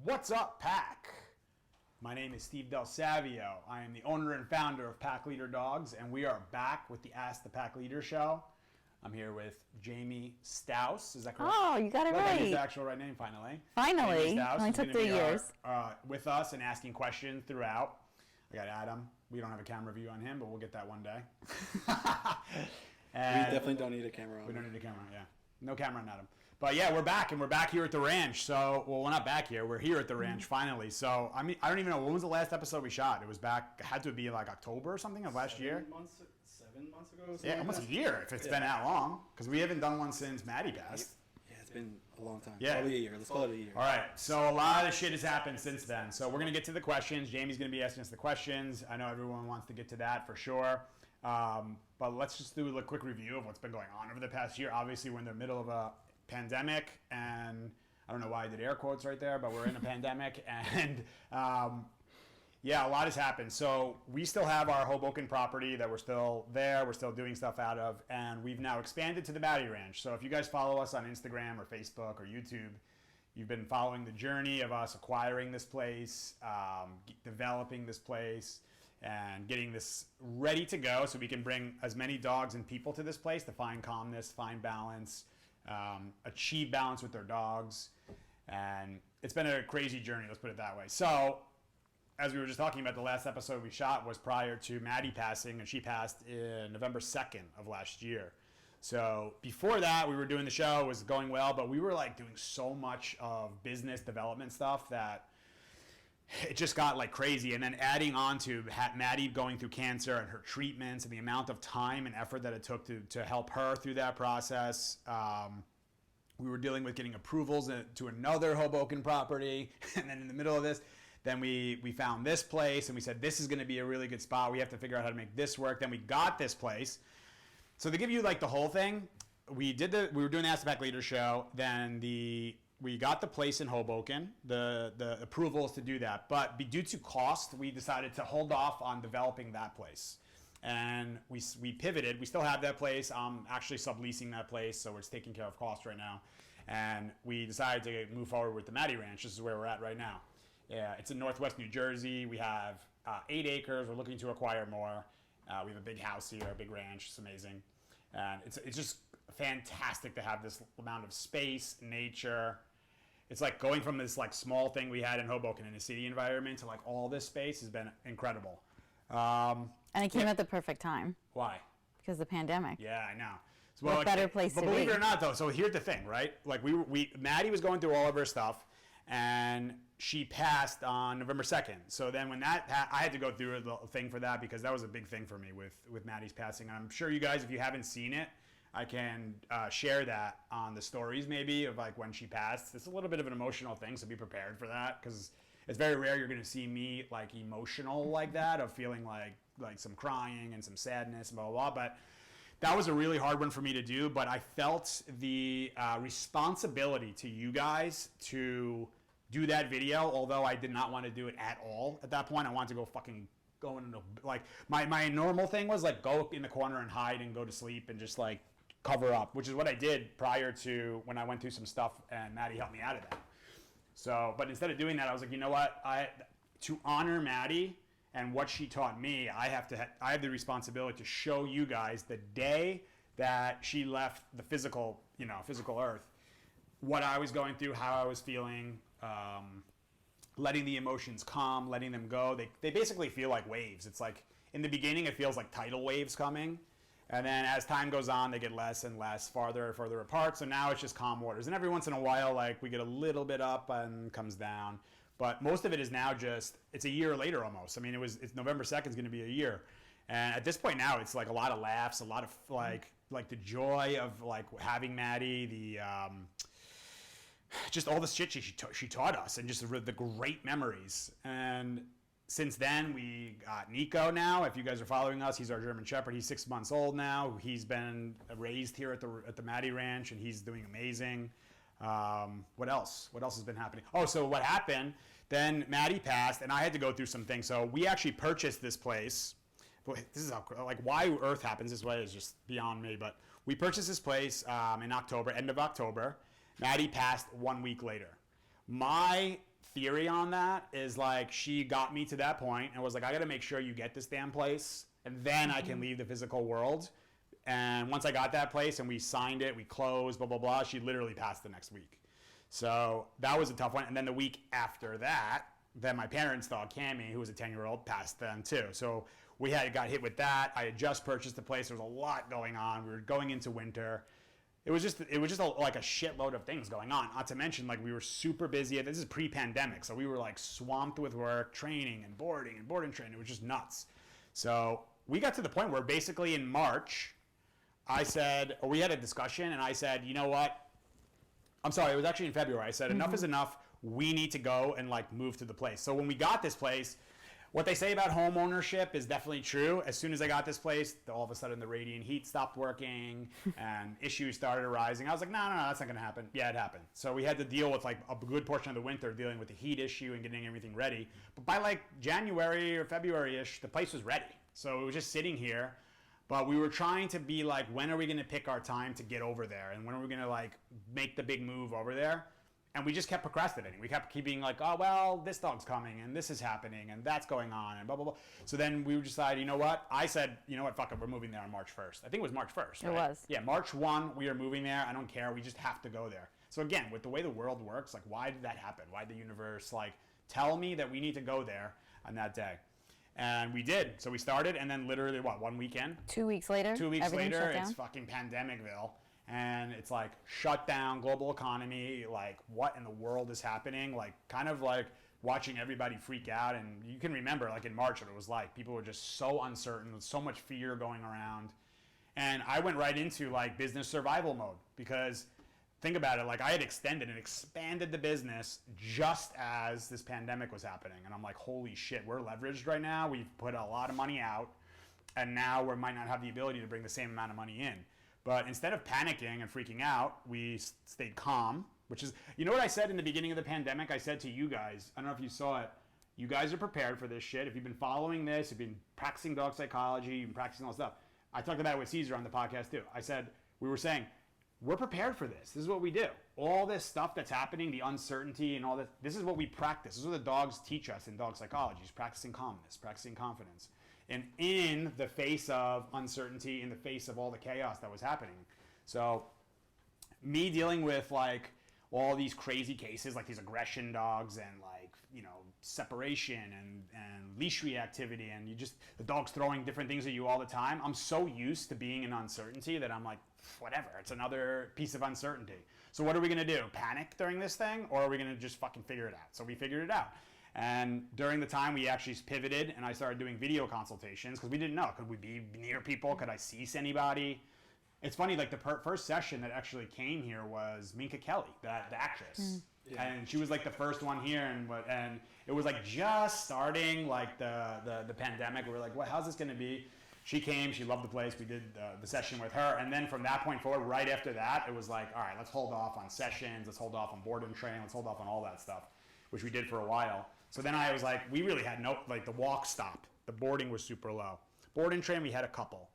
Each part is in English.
What's up, Pack? My name is Steve Del Savio. I am the owner and founder of Pack Leader Dogs, and we are back with the Ask the Pack Leader show. I'm here with Jamie Stouse. Is that correct? Oh, you got it right. That's the actual right name, finally. Finally. It only took 3 years. With us and asking questions throughout. I got Adam. We don't have a camera view on him, but we'll get that one day. We definitely don't need a camera on We don't need a camera, yeah. No camera on Adam. But yeah, we're back, and we're back here at the ranch. So, well, we're not back here. We're here at the ranch, finally. So, I mean, I don't even know. When was the last episode we shot? It was back, it had to be like October or something of last year. 7 months ago? Yeah, almost a year if it's been that long. Because we haven't done one since Maddie passed. Yeah, it's been a long time. Yeah. Probably a year. Let's call it a year. All right. So, a lot of shit has happened since then. So, we're going to get to the questions. Jamie's going to be asking us the questions. I know everyone wants to get to that for sure. But let's just do a quick review of what's been going on over the past year. Obviously, we're in the middle of a pandemic, and I don't know why I did air quotes right there, but we're in a pandemic, and yeah, a lot has happened. So we still have our Hoboken property that we're still there, we're still doing stuff out of, and we've now expanded to the Maddie Ranch. So if you guys follow us on Instagram or Facebook or YouTube, you've been following the journey of us acquiring this place, developing this place, and getting this ready to go so we can bring as many dogs and people to this place to find calmness, find balance, achieve balance with their dogs. And it's been a crazy journey, let's put it that way. So, as we were just talking about, the last episode we shot was prior to Maddie passing, and she passed in November 2nd of last year. So before that, we were doing the show, it was going well, but we were like doing so much of business development stuff that it just got like crazy. And then adding on to Maddie going through cancer and her treatments and the amount of time and effort that it took to help her through that process. We were dealing with getting approvals to another Hoboken property. And then in the middle of this, then we found this place and we said, this is going to be a really good spot. We have to figure out how to make this work. Then we got this place. So to give you like the whole thing, we were doing the Ask the Pack Leader show. Then we got the place in Hoboken, the approvals to do that. But due to cost, we decided to hold off on developing that place. And we pivoted. We still have that place. I'm actually subleasing that place, so it's taking care of cost right now. And we decided to move forward with the Maddie Ranch. This is where we're at right now. Yeah, it's in Northwest New Jersey. We have 8 acres. We're looking to acquire more. We have a big house here, a big ranch. It's amazing. And it's just fantastic to have this amount of space, nature. It's like going from this like small thing we had in Hoboken in a city environment to like all this space has been incredible. And it came at the perfect time. Why? Because of the pandemic. Yeah, I know. So, what better place to be? But believe it or not, though, so here's the thing, right? Like Maddie was going through all of her stuff, and she passed on November 2nd. So then when I had to go through the thing for that because that was a big thing for me with Maddie's passing. And I'm sure you guys, if you haven't seen it, I can share that on the stories maybe of like when she passed. It's a little bit of an emotional thing, so be prepared for that because it's very rare you're going to see me like emotional like that, of feeling like some crying and some sadness and blah, blah, blah. But that was a really hard one for me to do, but I felt the responsibility to you guys to do that video, although I did not want to do it at all at that point. I wanted to go into, like, my normal thing was like go in the corner and hide and go to sleep and just like cover up, which is what I did prior to when I went through some stuff and Maddie helped me out of that. So, but instead of doing that, I was like, you know what? To honor Maddie and what she taught me, I have the responsibility to show you guys the day that she left the physical earth, what I was going through, how I was feeling, letting the emotions come, letting them go. They basically feel like waves. It's like in the beginning, it feels like tidal waves coming. And then as time goes on, they get less and less, farther and further apart. So now it's just calm waters. And every once in a while, like we get a little bit up and comes down. But most of it is now it's a year later almost. I mean, it's November 2nd is going to be a year. And at this point now, it's like a lot of laughs, a lot of like the joy of like having Maddie, just all the shit she taught us and just the great memories. And since then, we got Nico now. If you guys are following us, he's our German Shepherd. He's 6 months old now. He's been raised here at the Maddie Ranch, and he's doing amazing. What else? What else has been happening? Oh, so what happened, then Maddie passed, and I had to go through some things. So we actually purchased this place. Boy, this is how, like, why Earth happens this way is just beyond me. But we purchased this place in October, end of October. Maddie passed 1 week later. My theory on that is like she got me to that point and was like, I got to make sure you get this damn place and then I can leave the physical world. And once I got that place and we signed it, we closed, blah, blah, blah, she literally passed the next week. So that was a tough one. And then the week after that, then my parents' dog, Cammy, who was a 10-year-old, passed then too. So we got hit with that. I had just purchased the place. There was a lot going on. We were going into winter. It was just like a shitload of things going on. Not to mention, like, we were super busy. This is pre-pandemic. So we were like swamped with work, training and boarding training. It was just nuts. So we got to the point where basically in March, we had a discussion and I said, you know what? I'm sorry, it was actually in February. I said, enough is enough. We need to go and like move to the place. So when we got this place, what they say about home ownership is definitely true. As soon as I got this place, all of a sudden the radiant heat stopped working and issues started arising. I was like, no, that's not going to happen. Yeah, it happened. So we had to deal with like a good portion of the winter dealing with the heat issue and getting everything ready. But by like January or February-ish, the place was ready. So it was just sitting here. But we were trying to be like, when are we going to pick our time to get over there? And when are we going to like make the big move over there? And we just kept procrastinating. We kept keeping like, oh, well, this dog's coming and this is happening and that's going on and blah, blah, blah. So then we decided, you know what? I said, you know what? Fuck it. We're moving there on March 1st. I think it was March 1st. Right? It was. Yeah, March 1, we are moving there. I don't care. We just have to go there. So again, with the way the world works, like, why did that happen? Why did the universe like tell me that we need to go there on that day? And we did. So we started, and then literally, one weekend? 2 weeks later? 2 weeks later, shut it's fucking Pandemicville. And it's like shut down, global economy, like what in the world is happening? Like kind of like watching everybody freak out. And you can remember like in March what it was like. People were just so uncertain, with so much fear going around. And I went right into like business survival mode because think about it, like I had extended and expanded the business just as this pandemic was happening. And I'm like, holy shit, we're leveraged right now. We've put a lot of money out and now we might not have the ability to bring the same amount of money in. But instead of panicking and freaking out, we stayed calm, which is, you know what I said in the beginning of the pandemic? I said to you guys, I don't know if you saw it, you guys are prepared for this shit. If you've been following this, you've been practicing dog psychology, you've been practicing all this stuff. I talked about it with Caesar on the podcast too. I said, we were saying, we're prepared for this. This is what we do. All this stuff that's happening, the uncertainty and all this, this is what we practice. This is what the dogs teach us in dog psychology, is practicing calmness, practicing confidence. And in the face of uncertainty, in the face of all the chaos that was happening. So me dealing with like all these crazy cases, like these aggression dogs and like, you know, separation and leash reactivity and the dog's throwing different things at you all the time. I'm so used to being in uncertainty that I'm like, whatever, it's another piece of uncertainty. So what are we going to do? Panic during this thing? Or are we going to just fucking figure it out? So we figured it out. And during the time we actually pivoted and I started doing video consultations because we didn't know, could we be near people? Could I see anybody? It's funny, like the first session that actually came here was Minka Kelly, the actress. Yeah. And she was like the first one here and it was like just starting like the pandemic. We were like, how's this going to be? She came, she loved the place. We did the session with her. And then from that point forward, right after that, it was like, all right, let's hold off on sessions. Let's hold off on board and train. Let's hold off on all that stuff, which we did for a while. So then I was like, we really had the walk stopped. The boarding was super low. Board and train, we had a couple.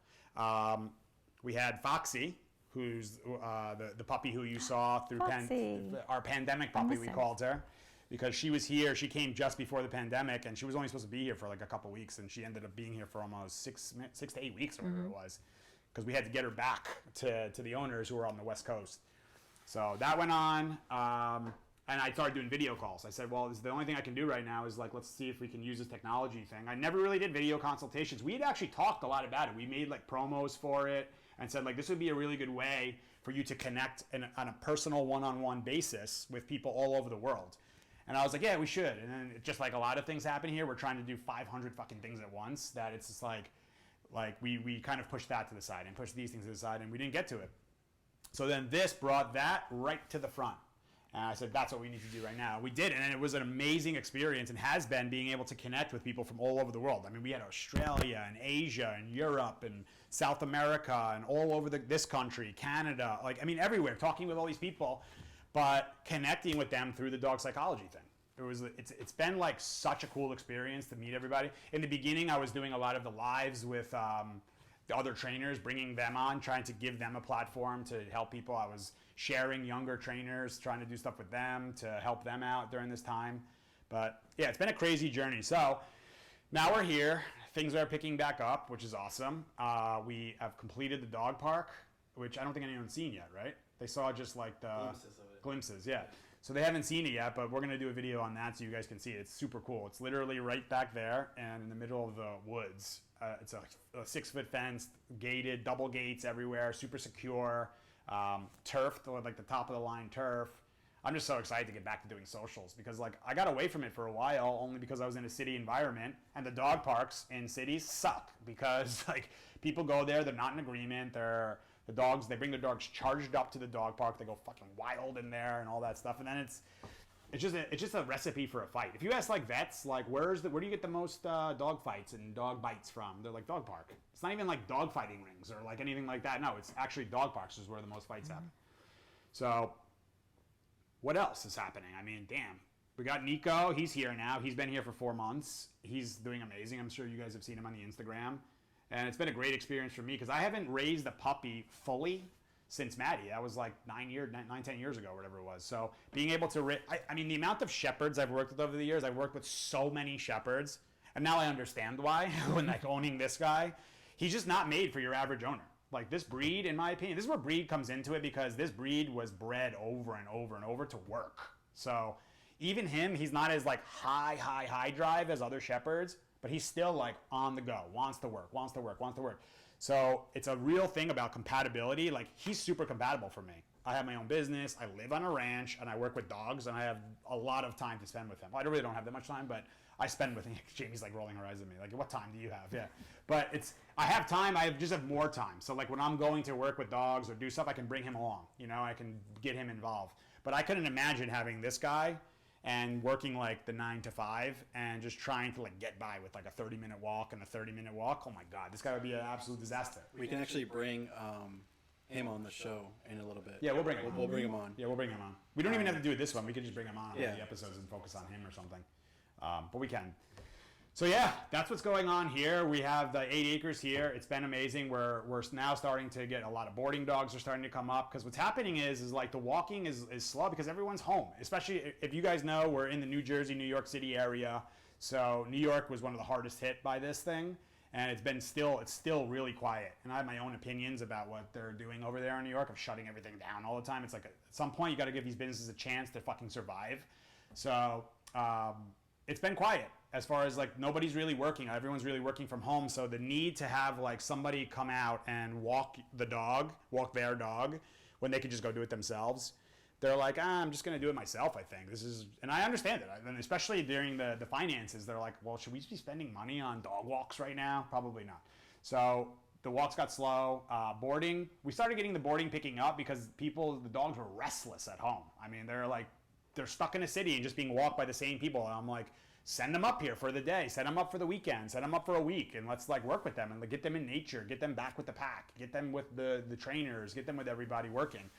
We had Foxy, who's the puppy who you saw through our pandemic puppy, we called her. Because she was here, she came just before the pandemic, and she was only supposed to be here for like a couple weeks, and she ended up being here for almost 6 to 8 weeks or whatever it was. Because we had to get her back to the owners who were on the West Coast. So that went on. And I started doing video calls. I said, well, the only thing I can do right now is like, let's see if we can use this technology thing. I never really did video consultations. We had actually talked a lot about it. We made like promos for it and said like, this would be a really good way for you to connect on a personal one-on-one basis with people all over the world. And I was like, yeah, we should. And then just like a lot of things happen here, we're trying to do 500 fucking things at once that it's just like we kind of pushed that to the side and pushed these things to the side and we didn't get to it. So then this brought that right to the front. And I said, that's what we need to do right now. We did, and it was an amazing experience and has been being able to connect with people from all over the world. I mean, we had Australia and Asia and Europe and South America and all over this country, Canada, everywhere, talking with all these people, but connecting with them through the dog psychology thing. It's been like such a cool experience to meet everybody. In the beginning, I was doing a lot of the lives with the other trainers, bringing them on, trying to give them a platform to help people. I was sharing younger trainers, trying to do stuff with them to help them out during this time. But yeah, it's been a crazy journey. So now we're here. Things are picking back up, which is awesome. We have completed the dog park, which I don't think anyone's seen yet, right? They saw just like the glimpses, yeah. So they haven't seen it yet, but we're going to do a video on that so you guys can see it. It's super cool. It's literally right back there and in the middle of the woods. It's a 6-foot fence, gated, double gates everywhere, super secure, turfed, like the top of the line turf. I'm just so excited to get back to doing socials because like I got away from it for a while only because I was in a city environment, and the dog parks in cities suck because like people go there, they're not in agreement, they bring their dogs charged up to the dog park, they go fucking wild in there and all that stuff, and then it's just a recipe for a fight. If you ask like vets, like where do you get the most dog fights and dog bites from? They're like dog park. It's not even like dog fighting rings or like anything like that. No, it's actually dog parks is where the most fights happen. So what else is happening? I mean, damn. We got Nico. He's here now. He's been here for 4 months. He's doing amazing. I'm sure you guys have seen him on the Instagram. And it's been a great experience for me because I haven't raised a puppy fully since Maddie. That was like 10 years ago, whatever it was. So being able to, I mean, the amount of shepherds I've worked with over the years, I've worked with so many shepherds. And now I understand why when like owning this guy, he's just not made for your average owner. Like this breed, in my opinion, this is where breed comes into it because this breed was bred over and over and over to work. So even him, he's not as like high drive as other shepherds, but he's still like on the go, wants to work. So it's a real thing about compatibility. Like he's super compatible for me. I have my own business, I live on a ranch, and I work with dogs, and I have a lot of time to spend with him. I really don't have that much time, but I spend with him. Jamie's like rolling her eyes at me, like, what time do you have? Yeah. But I have time, I just have more time. So like when I'm going to work with dogs or do stuff, I can bring him along. You know, I can get him involved. But I couldn't imagine having this guy and working like the 9 to 5 and just trying to like get by with like a 30-minute walk and a 30-minute walk. Oh my God, this guy would be an absolute disaster. We can actually bring him on the show in a little bit. Yeah, we'll bring him on. We'll bring him on. Yeah, we'll bring him on. We don't even have to do this one. We could just bring him on the episodes and focus on him or something. But we can. So yeah, that's what's going on here. We have the 8 acres here. It's been amazing. We're now starting to get a lot of boarding dogs are starting to come up because what's happening is like the walking is slow because everyone's home. Especially if you guys know, we're in the New Jersey, New York City area. So New York was one of the hardest hit by this thing. And it's still really quiet. And I have my own opinions about what they're doing over there in New York of shutting everything down all the time. It's like at some point you got to give these businesses a chance to fucking survive. So it's been quiet as far as like nobody's really working. Everyone's really working from home. So the need to have like somebody come out and walk their dog when they could just go do it themselves. They're like, I'm just going to do it myself, I think. And I understand it. And especially during the finances, they're like, well, should we be spending money on dog walks right now? Probably not. So the walks got slow. Boarding, we started getting the boarding picking up because the dogs were restless at home. I mean, they're stuck in a city and just being walked by the same people. And I'm like, send them up here for the day, set them up for the weekend, set them up for a week, and let's like work with them and like, get them in nature, get them back with the pack, get them with the trainers, get them with everybody working.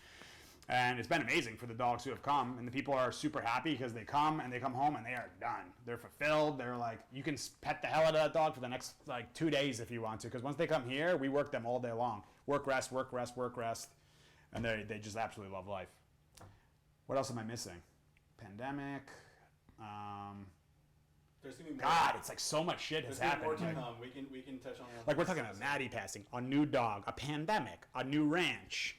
And it's been amazing for the dogs who have come, and the people are super happy because they come home and they are done. They're fulfilled. They're like, you can pet the hell out of that dog for the next like 2 days if you want to, because once they come here, we work them all day long. Work, rest, and they just absolutely love life. What else am I missing? Pandemic. There's gonna be more. God, it's like so much shit has happened. More to come. We can touch on that. Like we're talking about Maddie passing, a new dog, a pandemic, a new ranch,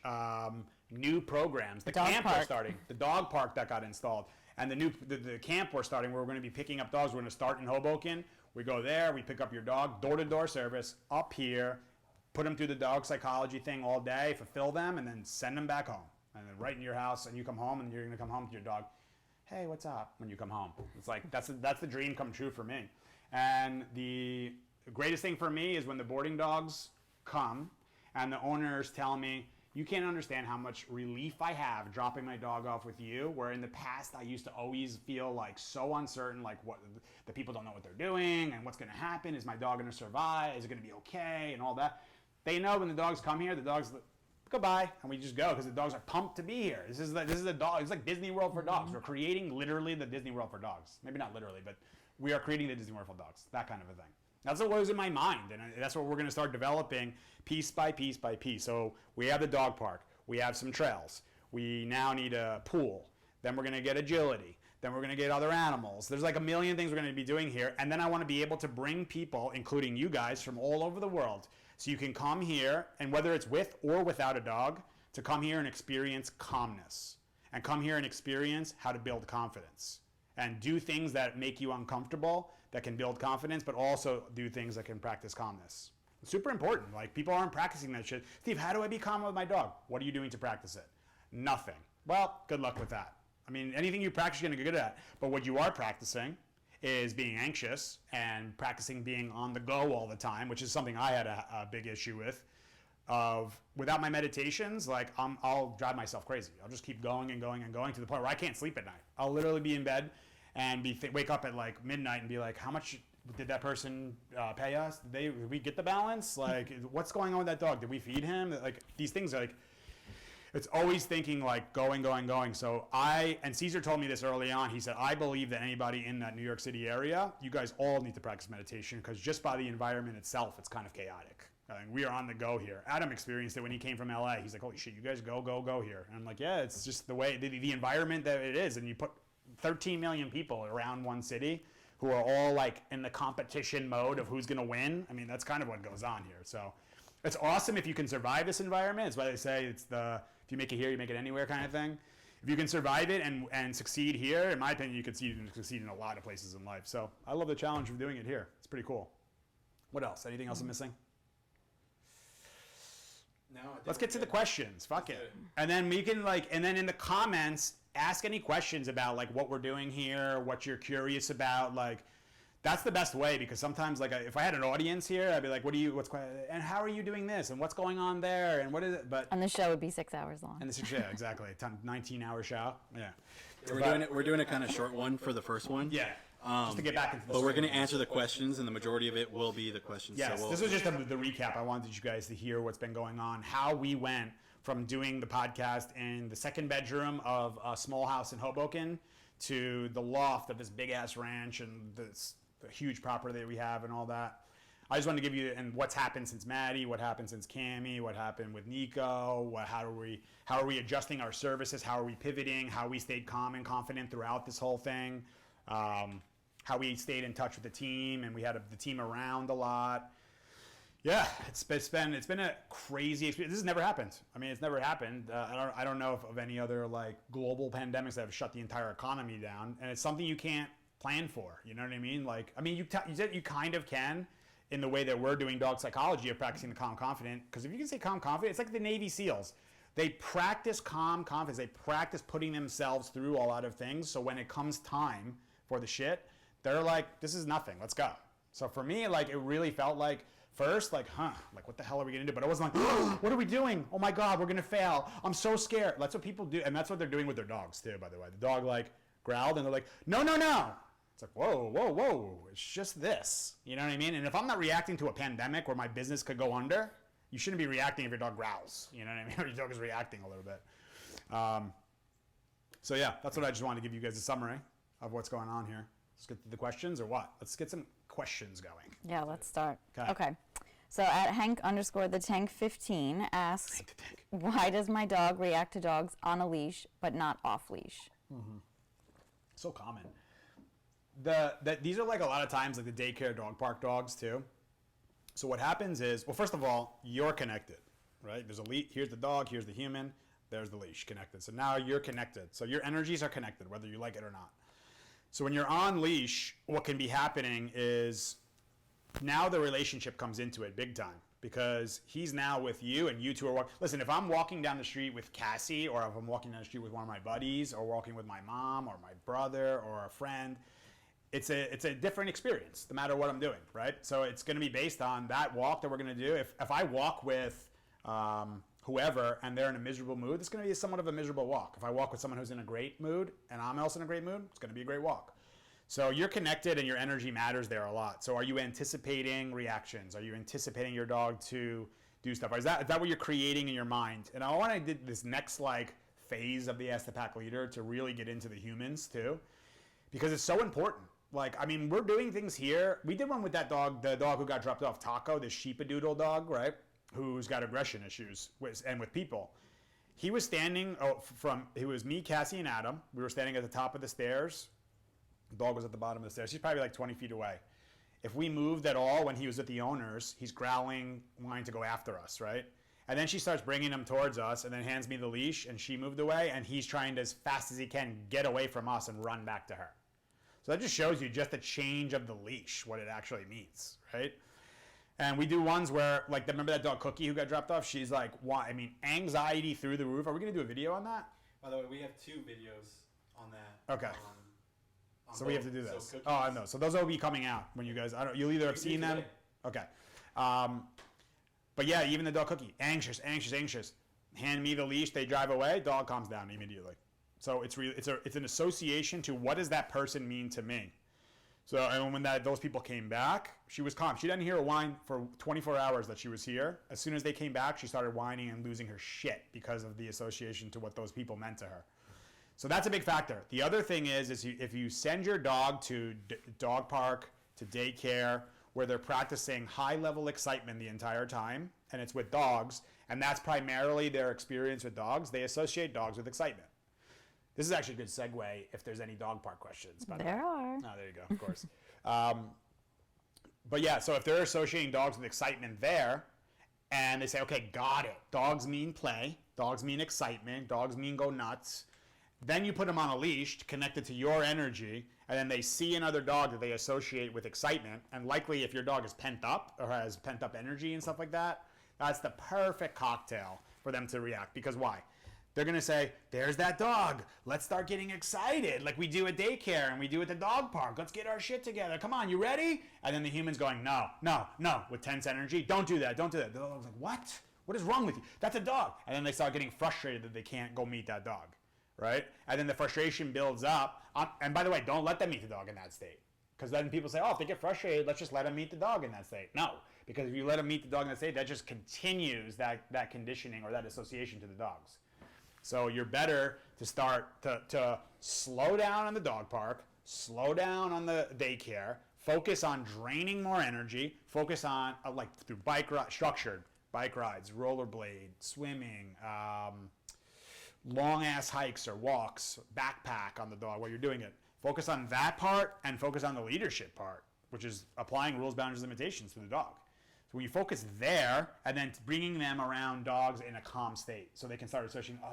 new programs. The camp we're starting, the dog park that got installed, and the camp we're starting where we're going to be picking up dogs. We're going to start in Hoboken. We go there, we pick up your dog, door-to-door service up here, put them through the dog psychology thing all day, fulfill them, and then send them back home. And then right in your house, and you come home, and you're going to come home to your dog. Hey, what's up? When you come home, it's like that's the dream come true for me. And the greatest thing for me is when the boarding dogs come, and the owners tell me, you can't understand how much relief I have dropping my dog off with you, where in the past I used to always feel like so uncertain, like what the people don't know what they're doing and what's going to happen. Is my dog going to survive? Is it going to be okay? And all that. They know when the dogs come here, the dogs goodbye, and we just go because the dogs are pumped to be here. This is a dog. It's like Disney World for dogs. We're creating literally the Disney World for dogs. Maybe not literally, but we are creating the Disney World for dogs. That kind of a thing. That's what was in my mind, and that's what we're going to start developing piece by piece by piece. So we have the dog park. We have some trails. We now need a pool. Then we're going to get agility. Then we're going to get other animals. There's like a million things we're going to be doing here. And then I want to be able to bring people, including you guys, from all over the world. So you can come here, and whether it's with or without a dog, to come here and experience calmness. And come here and experience how to build confidence. And do things that make you uncomfortable, that can build confidence, but also do things that can practice calmness. It's super important. Like, people aren't practicing that shit. Steve, how do I be calm with my dog? What are you doing to practice it? Nothing. Well, good luck with that. I mean, anything you practice, you're going to get good at. But what you are practicing is being anxious and practicing being on the go all the time, which is something I had a big issue with. Without my meditations, like, I'll drive myself crazy. I'll just keep going and going and going to the point where I can't sleep at night. I'll literally be in bed and wake up at like midnight and be like, how much did that person pay us? Did we get the balance? Like, what's going on with that dog? Did we feed him? Like, these things are like, it's always thinking like going. So and Caesar told me this early on. He said, I believe that anybody in that New York City area, you guys all need to practice meditation, because just by the environment itself, it's kind of chaotic. I mean, we are on the go here. Adam experienced it when he came from LA. He's like, holy shit, you guys go here. And I'm like, yeah, it's just the way, the environment that it is. And you put 13 million people around one city who are all like in the competition mode of who's going to win. I mean, that's kind of what goes on here. So it's awesome if you can survive this environment. It's why they say it's if you make it here, you make it anywhere kind of thing. If you can survive it and succeed here, in my opinion, you can succeed in a lot of places in life. So I love the challenge of doing it here. It's pretty cool. What else? Anything else I'm missing? No, let's get to the questions. Fuck it. And then we can and then in the comments, ask any questions about like what we're doing here, what you're curious about. Like, that's the best way, because sometimes like if I had an audience here, I'd be like, and how are you doing this? And what's going on there? And what is it? But and the show would be 6 hours long. And yeah, exactly. 19-hour show. Yeah. We're doing a kind of short one for the first one. Yeah. Just to get back into the But we're going to answer the questions, and the majority of it will be the questions. Yes, so this was just the recap. I wanted you guys to hear what's been going on, how we went from doing the podcast in the second bedroom of a small house in Hoboken to the loft of this big-ass ranch and the huge property that we have and all that. I just wanted to give you and what's happened since Maddie, what happened since Cammie, what happened with Nico, how are we adjusting our services, how are we pivoting, how we stayed calm and confident throughout this whole thing. How we stayed in touch with the team, and we had the team around a lot. Yeah, it's been a crazy experience. This has never happened. I mean, it's never happened. I don't know of any other like global pandemics that have shut the entire economy down, and it's something you can't plan for. You know what I mean? Like, I mean, you kind of can in the way that we're doing dog psychology of practicing the calm confident. Because if you can say calm confident, it's like the Navy SEALs. They practice calm confidence. They practice putting themselves through a lot of things. So when it comes time for the shit, they're like, this is nothing, let's go. So for me, like, it really felt like, first, like, like, what the hell are we gonna do? But I wasn't like, what are we doing? Oh my God, we're gonna fail. I'm so scared. That's what people do, and that's what they're doing with their dogs too, by the way. The dog, like, growled, and they're like, no. It's like, whoa, it's just this. You know what I mean? And if I'm not reacting to a pandemic where my business could go under, you shouldn't be reacting if your dog growls. You know what I mean? Or your dog is reacting a little bit. So yeah, that's what I just wanted to give you guys a summary of what's going on here. Let's get to the questions, or what? Let's get some questions going. Yeah, let's start. Okay. So at Hank_the_tank15 asks, why does my dog react to dogs on a leash but not off leash? Mm-hmm. So common. These are like a lot of times like the daycare dog park dogs too. So what happens is, well, first of all, you're connected, right? There's a leash. Here's the dog. Here's the human. There's the leash connected. So now you're connected. So your energies are connected, whether you like it or not. So when you're on leash, what can be happening is now the relationship comes into it big time, because he's now with you and you two are walking. Listen, if I'm walking down the street with Cassie, or if I'm walking down the street with one of my buddies, or walking with my mom or my brother or a friend, it's a different experience no matter what I'm doing, right? So it's going to be based on that walk that we're going to do. If I walk with whoever and they're in a miserable mood, it's going to be somewhat of a miserable walk. If I walk with someone who's in a great mood and I'm also in a great mood, it's going to be a great walk. So you're connected and your energy matters there a lot. So are you anticipating reactions? Are you anticipating your dog to do stuff? Is that what you're creating in your mind? And I want to do this next like phase of the Ask the Pack Leader to really get into the humans too, because it's so important. Like, I mean, we're doing things here. We did one with that dog, the dog who got dropped off, Taco, this sheepadoodle dog, right? Who's got aggression issues and with people. He was standing, it was me, Cassie, and Adam. We were standing at the top of the stairs The dog was at the bottom of the stairs. She's probably like 20 feet away. If we moved at all when he was with the owners, he's growling, wanting to go after us, right? And then she starts bringing him towards us and then hands me the leash, and she moved away, and he's trying to, as fast as he can, get away from us and run back to her. So that just shows you just the change of the leash, what it actually means, right? And we do ones where, like, remember that dog Cookie who got dropped off? She's like, why? I mean, anxiety through the roof. Are we going to do a video on that? By the way, we have 2 videos on that. Okay. So we have to do this. So I know. So those will be coming out when you guys. I don't. You'll either have seen them. Okay. But yeah, even the dog Cookie, anxious. Hand me the leash. They drive away. Dog calms down immediately. So it's an association to what does that person mean to me. So and when those people came back, she was calm. She didn't hear a whine for 24 hours that she was here. As soon as they came back, she started whining and losing her shit because of the association to what those people meant to her. So that's a big factor. The other thing is if you send your dog to dog park, to daycare, where they're practicing high-level excitement the entire time, and it's with dogs, and that's primarily their experience with dogs, they associate dogs with excitement. This is actually a good segue if there's any dog park questions. There are. Oh, there you go, of course. But yeah, so if they're associating dogs with excitement there, and they say, okay, got it. Dogs mean play. Dogs mean excitement. Dogs mean go nuts. Then you put them on a leash connected to your energy, and then they see another dog that they associate with excitement. And likely, if your dog is pent up or has pent up energy and stuff like that, that's the perfect cocktail for them to react. Because why? They're going to say, there's that dog. Let's start getting excited like we do at daycare and we do at the dog park. Let's get our shit together. Come on, you ready? And then the human's going, no, with tense energy. Don't do that. The dog's like, what? What is wrong with you? That's a dog. And then they start getting frustrated that they can't go meet that dog. Right? And then the frustration builds up. And by the way, don't let them meet the dog in that state. Because then people say, if they get frustrated, let's just let them meet the dog in that state. No, because if you let them meet the dog in that state, that just continues that conditioning or that association to the dogs. So you're better to start to slow down on the dog park, slow down on the daycare, focus on draining more energy, focus on, like through structured bike rides, rollerblade, swimming, long-ass hikes or walks, backpack on the dog while you're doing it. Focus on that part and focus on the leadership part, which is applying rules, boundaries, limitations to the dog. So when you focus there and then bringing them around dogs in a calm state so they can start associating,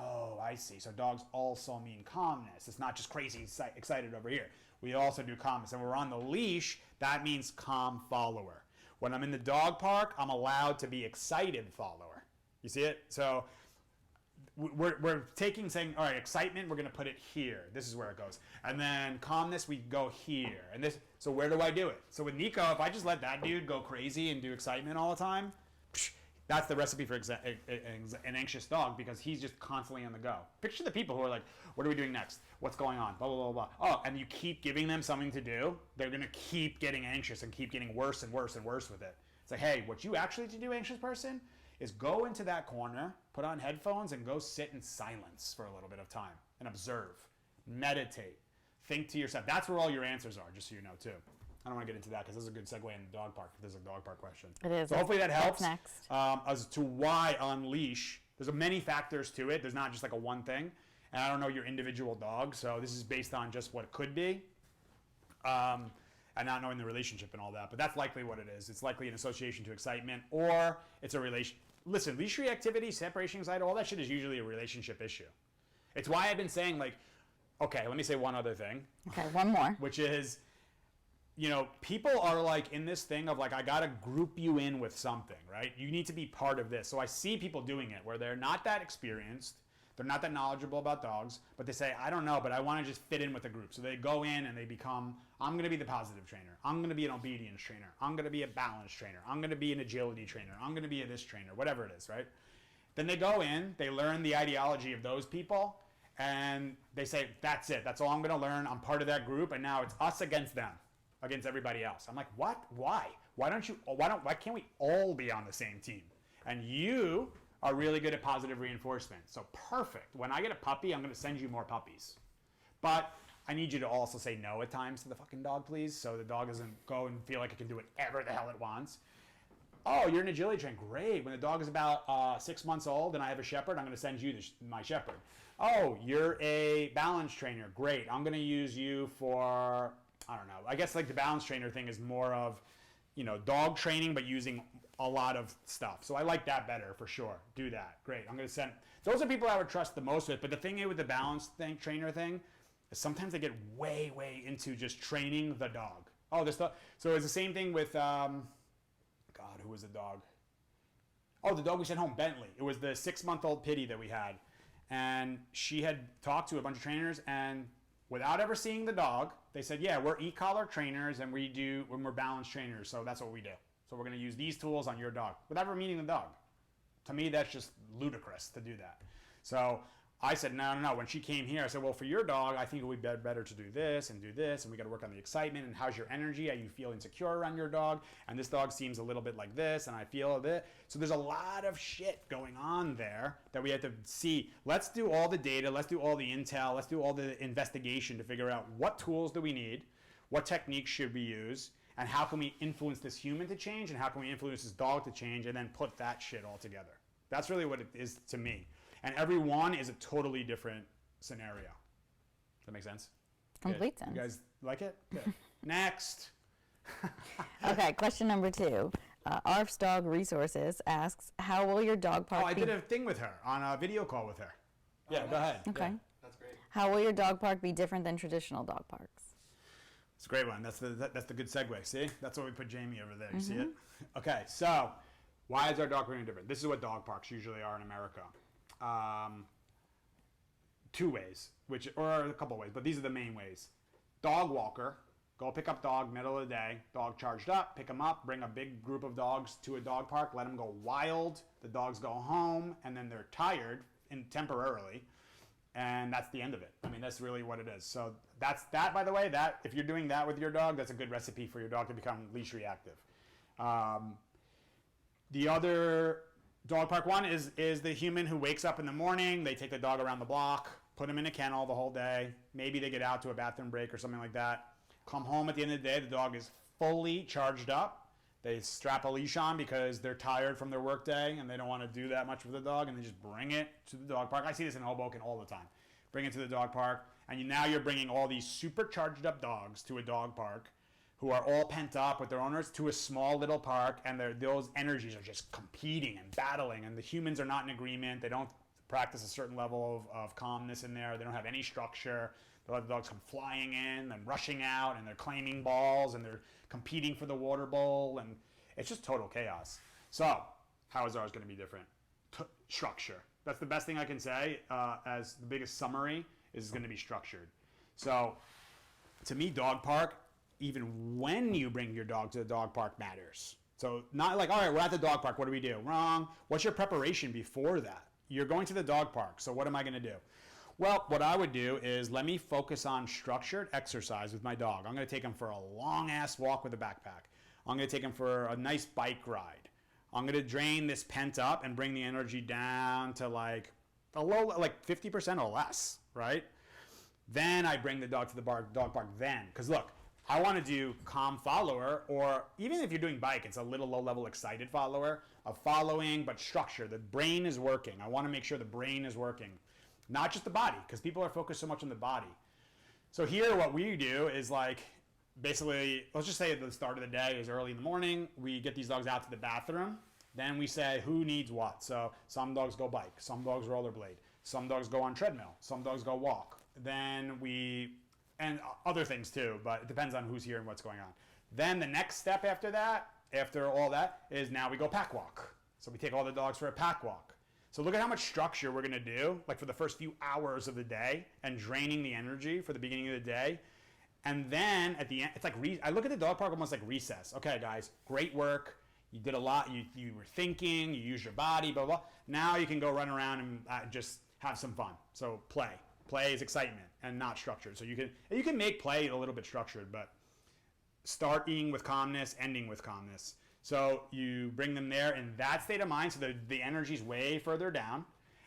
I see. So dogs also mean calmness. It's not just crazy excited over here. We also do calmness. And when we're on the leash, that means calm follower. When I'm in the dog park, I'm allowed to be excited follower. You see it? So we're saying, all right, excitement, we're going to put it here. This is where it goes. And then calmness, we go here. And this, so where do I do it? So with Nico, if I just let that dude go crazy and do excitement all the time, that's the recipe for an anxious dog because he's just constantly on the go. Picture the people who are like, what are we doing next? What's going on? Blah, blah, blah, blah. And you keep giving them something to do, they're going to keep getting anxious and keep getting worse and worse and worse with it. It's like, hey, what you actually need to do, anxious person, is go into that corner, put on headphones, and go sit in silence for a little bit of time and observe, meditate, think to yourself. That's where all your answers are, just so you know, too. I don't want to get into that because this is a good segue in the dog park. There's a dog park question. It is. So hopefully that helps. What's next? As to why on leash, there's many factors to it. There's not just like a one thing. And I don't know your individual dog, so this is based on just what it could be. And not knowing the relationship and all that. But that's likely what it is. It's likely an association to excitement or it's a relation. Listen, leash reactivity, separation anxiety, all that shit is usually a relationship issue. It's why I've been saying, like, okay, let me say one other thing. Okay, one more. Which is, people are like in this thing of like, I got to group you in with something, right? You need to be part of this. So I see people doing it where they're not that experienced. They're not that knowledgeable about dogs, but they say, I don't know, but I want to just fit in with the group. So they go in and they become, I'm going to be the positive trainer. I'm going to be an obedience trainer. I'm going to be a balance trainer. I'm going to be an agility trainer. I'm going to be a this trainer, whatever it is, right? Then they go in, they learn the ideology of those people, and they say, that's it. That's all I'm going to learn. I'm part of that group, and now it's us against them, against everybody else. I'm like, what? Why? Why can't we all be on the same team? And you are really good at positive reinforcement. So perfect. When I get a puppy, I'm going to send you more puppies. But I need you to also say no at times to the fucking dog, please, so the dog doesn't go and feel like it can do whatever the hell it wants. Oh, you're an agility trainer. Great. When the dog is about 6 months old and I have a shepherd, I'm going to send you my shepherd. Oh, you're a balance trainer. Great. I'm going to use you for I don't know. I guess like the balance trainer thing is more of, you know, dog training, but using a lot of stuff. So I like that better for sure. Do that. Great. I'm going to send, those are people I would trust the most with. But the thing with the balance trainer thing is sometimes they get way into just training the dog. Oh, this dog. So it's the same thing with, God, who was the dog? Oh, the dog we sent home, Bentley. It was the 6-month-old pitty that we had. And she had talked to a bunch of trainers, and without ever seeing the dog, they said, yeah, we're e-collar trainers, and we're balance trainers, so that's what we do. So we're going to use these tools on your dog, without ever meeting the dog. To me, that's just ludicrous to do that. So I said, no. When she came here, I said, well, for your dog, I think it would be better to do this, and we got to work on the excitement, and how's your energy? Are you feeling secure around your dog? And this dog seems a little bit like this, and I feel a bit. So there's a lot of shit going on there that we have to see. Let's do all the data. Let's do all the intel. Let's do all the investigation to figure out what tools do we need, what techniques should we use, and how can we influence this human to change, and how can we influence this dog to change, and then put that shit all together. That's really what it is to me. And every one is a totally different scenario. Does that make sense? Complete sense. You guys like it? Good. Next. Okay, question number 2. Arf's Dog Resources asks, how will your dog park I did a thing with her, on a video call with her. Yeah, go ahead. Okay. Yeah. That's great. How will your dog park be different than traditional dog parks? It's a great one. That's the good segue. See? That's why we put Jamie over there. You see it? Okay, so why is our dog park different? This is what dog parks usually are in America. 2 ways, or a couple ways, but these are the main ways. Dog walker, go pick up dog, middle of the day, dog charged up, pick them up, bring a big group of dogs to a dog park, let them go wild, the dogs go home, and then they're tired temporarily, and that's the end of it. I mean, that's really what it is. So that's that, by the way, that if you're doing that with your dog, that's a good recipe for your dog to become leash reactive. The other dog park one is the human who wakes up in the morning, they take the dog around the block, put him in a kennel the whole day, maybe they get out to a bathroom break or something like that, come home at the end of the day, the dog is fully charged up, they strap a leash on because they're tired from their work day and they don't want to do that much with the dog, and they just bring it to the dog park. I see this in Hoboken all the time. Bring it to the dog park, and now you're bringing all these super charged up dogs to a dog park who are all pent up with their owners to a small little park, and those energies are just competing and battling, and the humans are not in agreement. They don't practice a certain level of calmness in there. They don't have any structure. They let the dogs come flying in and rushing out, and they're claiming balls, and they're competing for the water bowl, and it's just total chaos. So how is ours going to be different? Structure. That's the best thing I can say as the biggest summary is going to be structured. So to me, dog park, even when you bring your dog to the dog park, matters. So not like, all right, we're at the dog park, what do we do? Wrong. What's your preparation before that? You're going to the dog park, so what am I going to do? Well, what I would do is let me focus on structured exercise with my dog. I'm going to take him for a long-ass walk with a backpack. I'm going to take him for a nice bike ride. I'm going to drain this pent up and bring the energy down to like a low, like 50% or less, right? Then I bring the dog to the dog park then. Because look, I want to do calm follower, or even if you're doing bike, it's a little low-level excited follower, of following, but structure. The brain is working. I want to make sure the brain is working. Not just the body, because people are focused so much on the body. So here what we do is like, basically, let's just say at the start of the day is early in the morning, we get these dogs out to the bathroom, then we say who needs what. So some dogs go bike, some dogs rollerblade, some dogs go on treadmill, some dogs go walk. Then and other things too, but it depends on who's here and what's going on. Then the next step after that, after all that, is now we go pack walk. So we take all the dogs for a pack walk. So look at how much structure we're going to do, like for the first few hours of the day, and draining the energy for the beginning of the day. And then at the end, it's like, I look at the dog park almost like recess. Okay, guys, great work. You did a lot. You were thinking, you used your body, blah, blah. Now you can go run around and just have some fun. So play. Play is excitement and not structured. So you can make play a little bit structured, but starting with calmness, ending with calmness. So you bring them there in that state of mind, so the energy's way further down.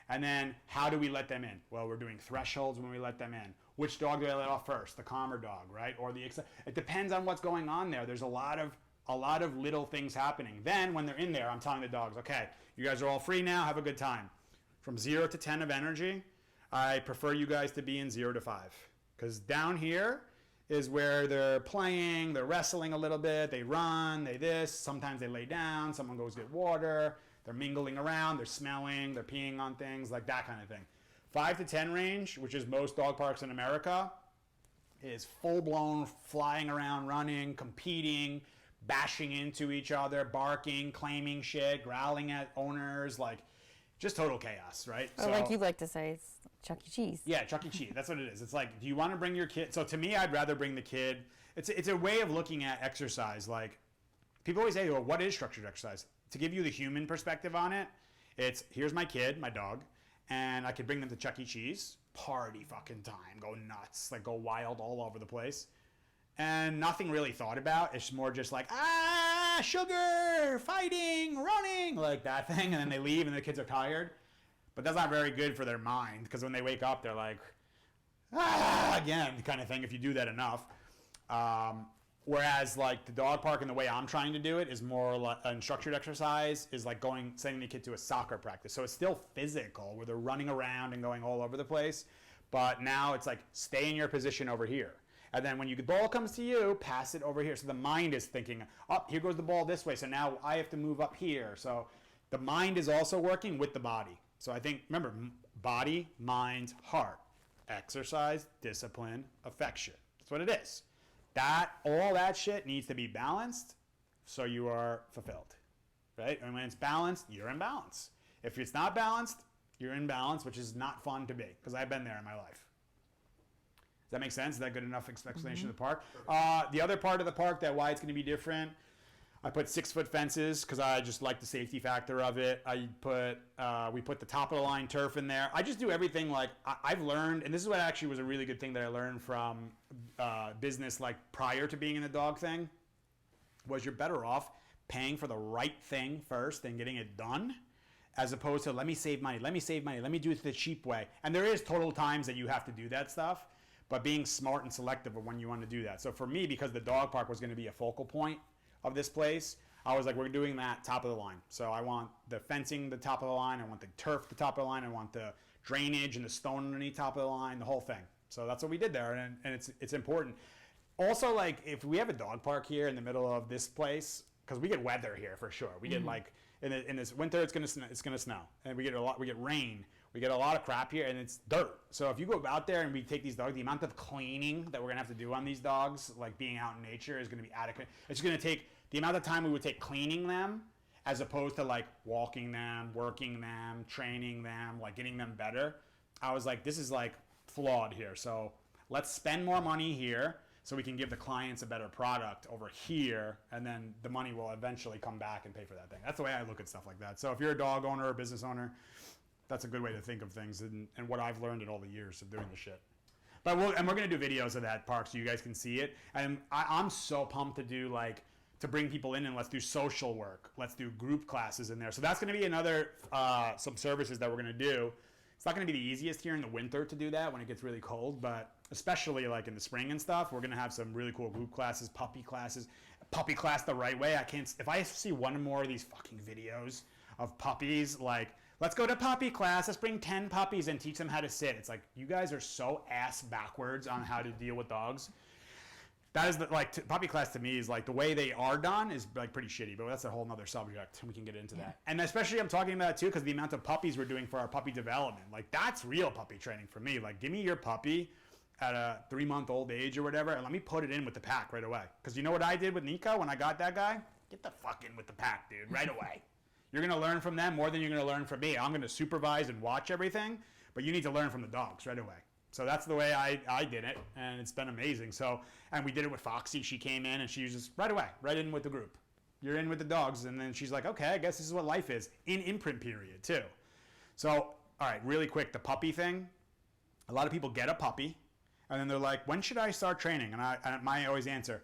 And then how do we let them in? Well, we're doing thresholds when we let them in. Which dog do I let off first? The calmer dog, right? Or it depends on what's going on there. There's a lot of little things happening. Then when they're in there, I'm telling the dogs, okay, you guys are all free now, have a good time. From 0 to 10 of energy, I prefer you guys to be in 0 to 5. Because down here is where they're playing, they're wrestling a little bit, they run, they this, sometimes they lay down, someone goes get water, they're mingling around, they're smelling, they're peeing on things, like that kind of thing. 5 to 10 range, which is most dog parks in America, is full-blown flying around, running, competing, bashing into each other, barking, claiming shit, growling at owners, like just total chaos, right? Or like you like to say, it's Chuck E. Cheese. Yeah, Chuck E. Cheese. That's what it is. It's like, do you want to bring your kid? So to me, I'd rather bring the kid. It's a way of looking at exercise. Like, people always say, well, what is structured exercise? To give you the human perspective on it, it's here's my kid, my dog, and I could bring them to Chuck E. Cheese, party fucking time, go nuts, like go wild all over the place. And nothing really thought about. It's more just like, sugar, fighting, running, like that thing. And then they leave and the kids are tired. But that's not very good for their mind, because when they wake up, they're like, again, kind of thing, if you do that enough. Whereas like the dog park and the way I'm trying to do it is more like an structured exercise, is like sending the kid to a soccer practice. So it's still physical, where they're running around and going all over the place. But now it's like, stay in your position over here. And then when the ball comes to you, pass it over here. So the mind is thinking, oh, here goes the ball this way. So now I have to move up here. So the mind is also working with the body. So I think, remember, body, mind, heart, exercise, discipline, affection. That's what it is. All that shit needs to be balanced so you are fulfilled, right? And when it's balanced, you're in balance. If it's not balanced, you're in balance, which is not fun to be, because I've been there in my life. Does that make sense? Is that good enough explanation of the park? The other part of the park, why it's going to be different, I put 6-foot fences because I just like the safety factor of it. We put the top of the line turf in there. I just do everything like I've learned, and this is what actually was a really good thing that I learned from business, like prior to being in the dog thing, was you're better off paying for the right thing first than getting it done, as opposed to let me save money, let me do it the cheap way. And there is total times that you have to do that stuff, but being smart and selective of when you want to do that. So for me, because the dog park was going to be a focal point of this place, I was like, we're doing that top of the line. So I want the fencing the top of the line, I want the turf the top of the line, I want the drainage and the stone underneath top of the line, the whole thing. So that's what we did there, and it's important. Also, like, if we have a dog park here in the middle of this place, because we get weather here for sure. We get like in this winter it's gonna snow, and we get rain. We get a lot of crap here, and it's dirt. So if you go out there and we take these dogs, the amount of cleaning that we're gonna have to do on these dogs, like being out in nature, is gonna be adequate. It's gonna take the amount of time we would take cleaning them, as opposed to like walking them, working them, training them, like getting them better. I was like, this is like flawed here. So let's spend more money here so we can give the clients a better product over here, and then the money will eventually come back and pay for that thing. That's the way I look at stuff like that. So if you're a dog owner or business owner, that's a good way to think of things, and what I've learned in all the years of doing this shit. But we're going to do videos of that park so you guys can see it. And I'm so pumped to bring people in, and let's do social work. Let's do group classes in there. So that's going to be another, some services that we're going to do. It's not going to be the easiest here in the winter to do that when it gets really cold, but especially like in the spring and stuff, we're going to have some really cool group classes, puppy class the right way. If I see one more of these fucking videos of puppies, like, let's go to puppy class, let's bring 10 puppies and teach them how to sit. It's like, you guys are so ass backwards on how to deal with dogs. That is puppy class to me is like, the way they are done is like pretty shitty, but that's a whole nother subject. We can get into that. And especially I'm talking about it too, because the amount of puppies we're doing for our puppy development, like that's real puppy training for me. Like, give me your puppy at a 3-month-old age or whatever, and let me put it in with the pack right away. Because you know what I did with Nico when I got that guy? Get the fuck in with the pack, dude, right away. You're going to learn from them more than you're going to learn from me. I'm going to supervise and watch everything, but you need to learn from the dogs right away. So that's the way I did it, and it's been amazing. So, and we did it with Foxy. She came in, and she was just right away, right in with the group. You're in with the dogs, and then she's like, okay, I guess this is what life is, in imprint period, too. So, all right, really quick, the puppy thing. A lot of people get a puppy, and then they're like, when should I start training? And my always answer,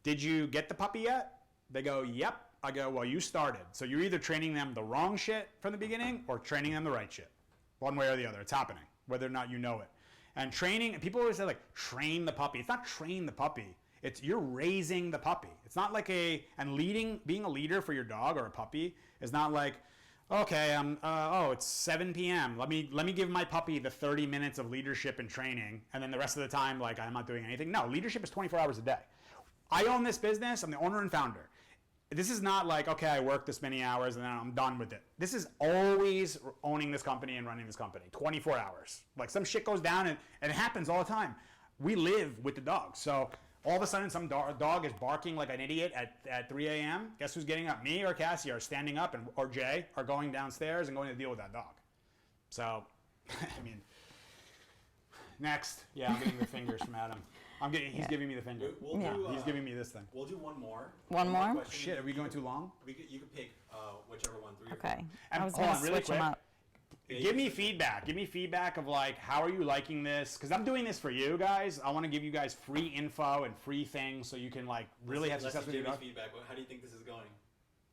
did you get the puppy yet? They go, yep. I go, well, you started. So you're either training them the wrong shit from the beginning or training them the right shit. One way or the other. It's happening, whether or not you know it. And training, people always say, like, train the puppy. It's not train the puppy. It's you're raising the puppy. It's not like being a leader for your dog or a puppy is not like, Okay, it's 7 p.m. Let me give my puppy the 30 minutes of leadership and training, and then the rest of the time, like, I'm not doing anything. No, leadership is 24 hours a day. I own this business. I'm the owner and founder. This is not like, okay, I work this many hours and then I'm done with it. This is always owning this company and running this company, 24 hours. Like, some shit goes down, and it happens all the time. We live with the dog. So all of a sudden, some dog is barking like an idiot at 3 a.m. Guess who's getting up? Me or Cassie are standing up, or Jay are going downstairs and going to deal with that dog. So, I mean, next. Yeah, I'm getting the fingers from Adam. He's giving me the finger. He's giving me this thing. We'll do one more. One more? Shit, are we going too long? You can pick whichever one. Okay. And I was going to switch them up. Give me feedback. Give me feedback of, like, how are you liking this? Because I'm doing this for you guys. I want to give you guys free info and free things so you can, like, really have success with your dog. Feedback. How do you think this is going?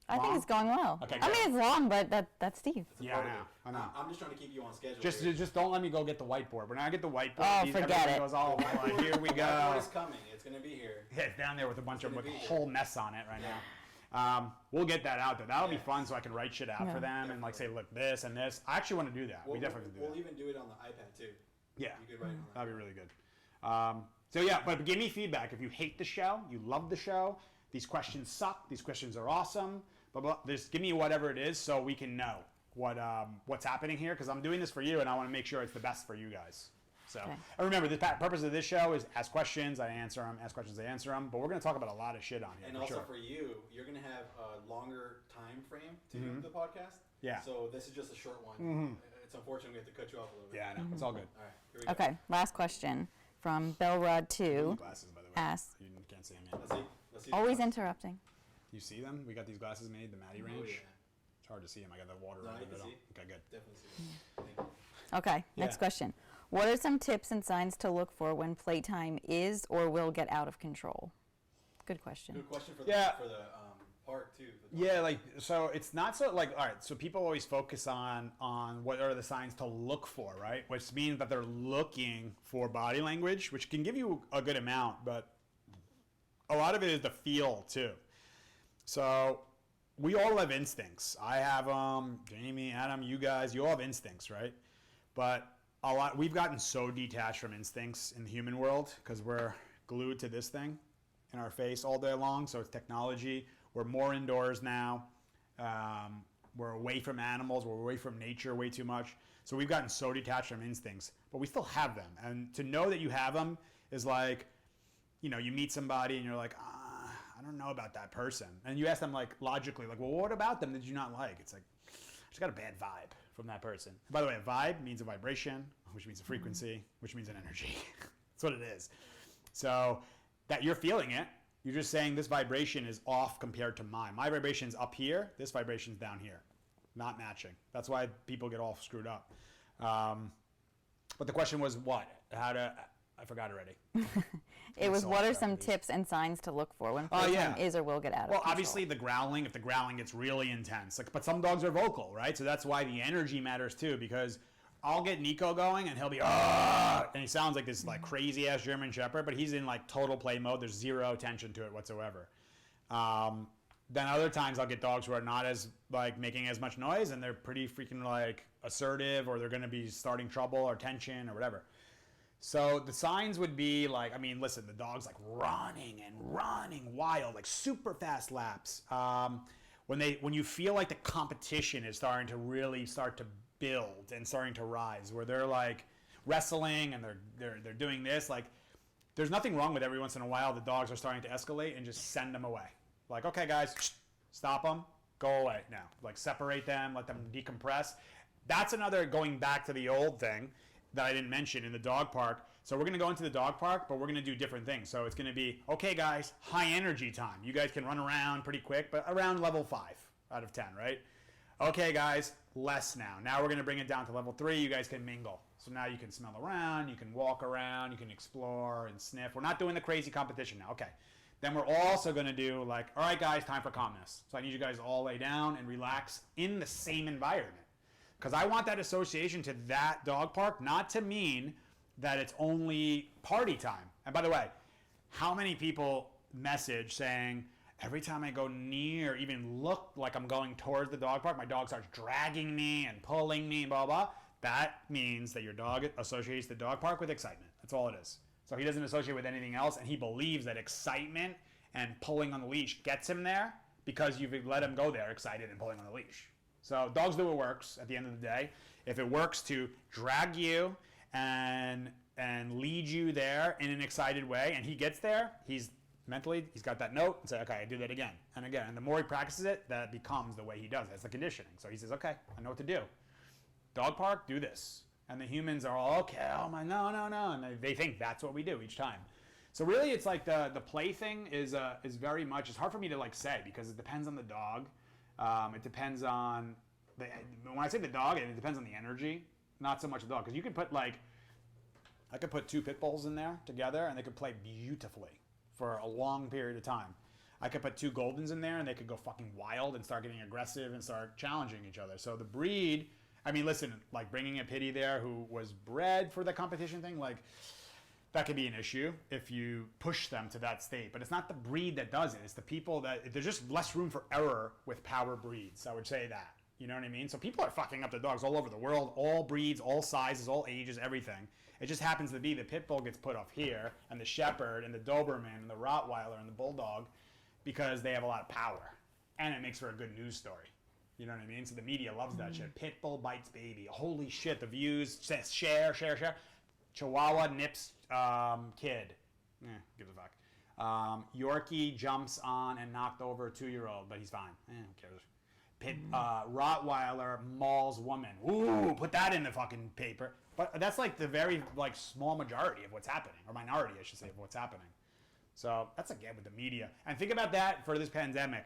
I think it's going well. Okay, I mean, it's long, but that's Steve. Yeah, I know. I'm just trying to keep you on schedule. Just don't let me go get the whiteboard. When I get the whiteboard, forget it. Goes, oh, well, here we go. The whiteboard is coming. It's going to be here. Yeah, it's down there with a whole mess on it right now. We'll get that out there. That'll be fun, so I can write shit out for them and, like, say, look, this and this. I actually want to do that. We definitely do that. We'll even do it on the iPad too. Yeah, you could write on that'd be really good. So yeah, but give me feedback. If you hate the show, you love the show, these questions suck, these questions are awesome, blah, blah. Just give me whatever it is so we can know what's happening here, because I'm doing this for you and I want to make sure it's the best for you guys. So, and remember, the purpose of this show is ask questions, I answer them, ask questions, I answer them, but we're going to talk about a lot of shit on here. And also for you, you're going to have a longer time frame to do the podcast. Yeah. So this is just a short one. It's unfortunate we have to cut you off a little bit. Yeah, I know. It's all good. All right, here we go. Okay, last question from Bellrod2. Glasses, by the way. Asks. You can't see them yet. Let's see Always interrupting. You see them? We got these glasses made, the Maddie Ranch. Yeah. It's hard to see them. I got the water No, under I can it. see. Okay, good. Definitely see. Okay, next question. What are some tips and signs to look for when playtime is or will get out of control? Good question. Good question for the park too. Yeah, like, so it's not so, like, all right, so people always focus on what are the signs to look for, right? Which means that they're looking for body language, which can give you a good amount, but a lot of it is the feel too. So we all have instincts. I have Jamie, Adam, you guys, you all have instincts, right? But we've gotten so detached from instincts in the human world because we're glued to this thing in our face all day long. So it's technology. We're more indoors now. We're away from animals. We're away from nature way too much. So we've gotten so detached from instincts, but we still have them. And to know that you have them is like, you know, you meet somebody and you're like, I don't know about that person. And you ask them, like, logically, like, well, what about them did you not like? It's like, I just got a bad vibe from that person. By the way, a vibe means a vibration, which means a frequency, which means an energy. That's what it is. So that you're feeling it, you're just saying this vibration is off compared to mine. My vibration's up here, this vibration's down here. Not matching. That's why people get all screwed up. But the question was what? I forgot already. It was what are some tips and signs to look for when playtime is or will get out of control? Well, obviously the growling, if the growling gets really intense. Like, but some dogs are vocal, right? So that's why the energy matters too, because I'll get Nico going and he'll be, and he sounds like this like crazy ass German Shepherd, but he's in like total play mode. There's zero tension to it whatsoever. Then other times I'll get dogs who are not as like making as much noise and they're pretty freaking like assertive, or they're going to be starting trouble or tension or whatever. So the signs would be like, I mean, listen, the dog's like running wild, like super fast laps. When you feel like the competition is starting to really start to build and starting to rise, where they're like wrestling and they're doing this, like there's nothing wrong with every once in a while the dogs are starting to escalate and just send them away. Like, okay, guys, stop them, go away now. Like separate them, let them decompress. That's another going back to the old thing that I didn't mention in the dog park. So we're going to go into the dog park, but we're going to do different things. So it's going to be, okay, guys, high energy time. You guys can run around pretty quick, but around level 5 out of 10, right? Okay, guys, less now. Now we're going to bring it down to level 3. You guys can mingle. So now you can smell around, you can walk around, you can explore and sniff. We're not doing the crazy competition now. Okay. Then we're also going to do like, all right, guys, time for calmness. So I need you guys all lay down and relax in the same environment. Because I want that association to that dog park not to mean that it's only party time. And by the way, how many people message saying, every time I go near, even look like I'm going towards the dog park, my dog starts dragging me and pulling me, blah, blah. That means that your dog associates the dog park with excitement. That's all it is. So he doesn't associate with anything else, and he believes that excitement and pulling on the leash gets him there because you've let him go there excited and pulling on the leash. So dogs do what works at the end of the day. If it works to drag you and lead you there in an excited way, and he gets there, he's got that note and say, okay, I do that again and again. And the more he practices it, that becomes the way he does it. It's the conditioning. So he says, okay, I know what to do. Dog park, do this. And the humans are all, okay, oh my, no. And they think that's what we do each time. So really it's like the play thing is very much, it's hard for me to like say because it depends on the dog. It depends on, when I say the dog, it depends on the energy, not so much the dog. Because you could put I could put 2 pit bulls in there together and they could play beautifully for a long period of time. I could put 2 Goldens in there and they could go fucking wild and start getting aggressive and start challenging each other. So the breed, I mean, listen, like bringing a pitty there who was bred for the competition thing, like that could be an issue if you push them to that state. But it's not the breed that does it. It's the people that, there's just less room for error with power breeds. I would say that. You know what I mean? So people are fucking up the dogs all over the world, all breeds, all sizes, all ages, everything. It just happens to be the pit bull gets put off here, and the shepherd, and the Doberman, and the Rottweiler, and the bulldog, because they have a lot of power, and it makes for a good news story. You know what I mean? So the media loves that shit. Pit bull bites baby. Holy shit! The views says share. Chihuahua nips kid. Gives a fuck. Yorkie jumps on and knocked over a 2-year-old, but he's fine. Who cares? Rottweiler mauls woman. Ooh, put that in the fucking paper. But that's like the very small majority of what's happening, or minority, I should say, of what's happening. So that's again with the media. And think about that for this pandemic.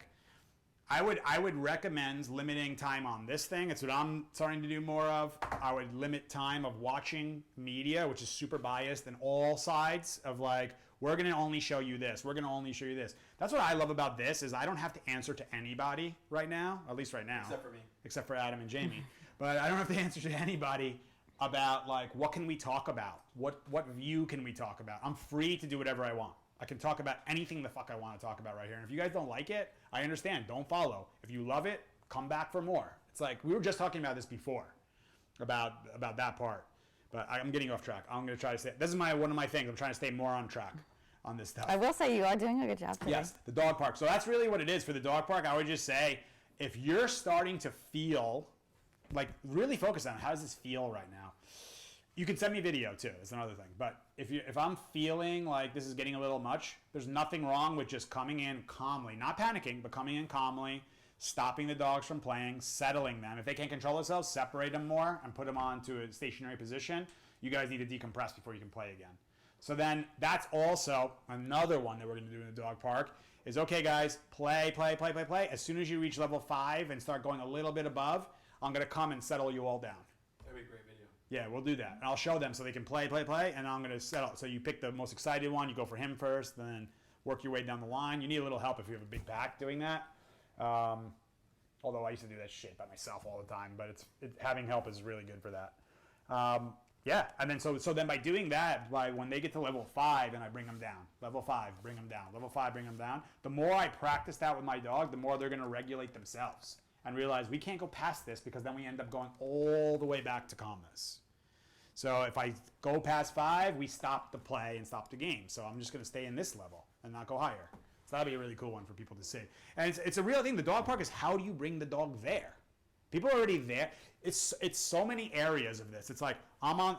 I would recommend limiting time on this thing. It's what I'm starting to do more of. I would limit time of watching media, which is super biased in all sides of we're going to only show you this. We're going to only show you this. That's what I love about this is I don't have to answer to anybody right now, at least right now. Except for me. Except for Adam and Jamie. But I don't have to answer to anybody about what can we talk about? What view can we talk about? I'm free to do whatever I want. I can talk about anything the fuck I want to talk about right here. And if you guys don't like it, I understand. Don't follow. If you love it, come back for more. It's we were just talking about this before, about that part. But I'm getting off track. I'm going to try to stay. This is one of my things. I'm trying to stay more on track on this stuff. I will say you are doing a good job today. Yes, the dog park. So that's really what it is for the dog park. I would just say, if you're starting to feel, really focus on how does this feel right now. You can send me video too. That's another thing. But if I'm feeling like this is getting a little much, there's nothing wrong with just coming in calmly, not panicking, but coming in calmly, stopping the dogs from playing, settling them. If they can't control themselves, separate them more and put them onto a stationary position. You guys need to decompress before you can play again. So then that's also another one that we're going to do in the dog park is, okay, guys, play. As soon as you reach level 5 and start going a little bit above, I'm going to come and settle you all down. That'd be a great video. Yeah, we'll do that. And I'll show them so they can play, and I'm going to settle. So you pick the most excited one, you go for him first, then work your way down the line. You need a little help if you have a big pack doing that. Although I used to do that shit by myself all the time, but having help is really good for that. Yeah, and then so then by doing that, when they get to level 5 and I bring them down, level 5, bring them down, level 5, bring them down, the more I practice that with my dog, the more they're going to regulate themselves and realize we can't go past this because then we end up going all the way back to calmness. So if I go past 5, we stop the play and stop the game. So I'm just going to stay in this level and not go higher. So that'll be a really cool one for people to see. And it's a real thing. The dog park is how do you bring the dog there? People are already there. It's so many areas of this. It's I'm on,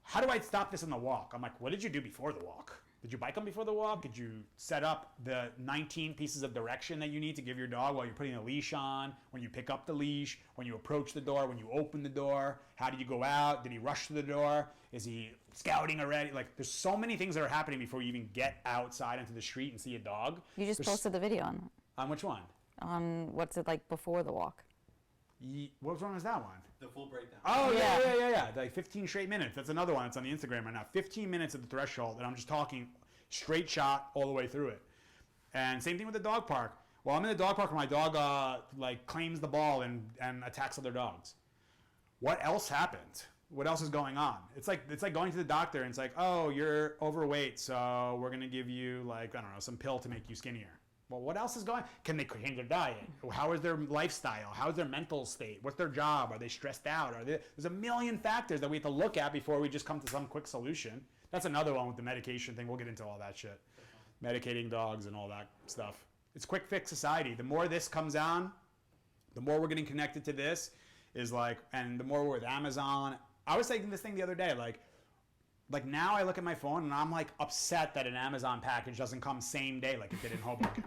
how do I stop this in the walk? I'm what did you do before the walk? Did you bike them before the walk? Did you set up the 19 pieces of direction that you need to give your dog while you're putting a leash on? When you pick up the leash? When you approach the door? When you open the door? How did you go out? Did he rush to the door? Is he scouting already? There's so many things that are happening before you even get outside into the street and see a dog. You just posted the video on that. On which one? On what's it like before the walk? What one was that one? The full breakdown. Oh, yeah. 15 straight minutes. That's another one. It's on the Instagram right now. 15 minutes at the threshold, and I'm just talking straight shot all the way through it. And same thing with the dog park. Well, I'm in the dog park where my dog claims the ball and attacks other dogs. What else happened? What else is going on? It's like going to the doctor and it's oh, you're overweight, so we're gonna give you I don't know, some pill to make you skinnier. Well, what else is going on? Can they change their diet? How is their lifestyle? How is their mental state? What's their job? Are they stressed out? There's a million factors that we have to look at before we just come to some quick solution. That's another one with the medication thing. We'll get into all that shit. Medicating dogs and all that stuff. It's quick fix society. The more this comes on, the more we're getting connected to this is like, and the more we're with Amazon. I was thinking this thing the other day, like now I look at my phone and I'm like upset that an Amazon package doesn't come same day like it did in Hoboken.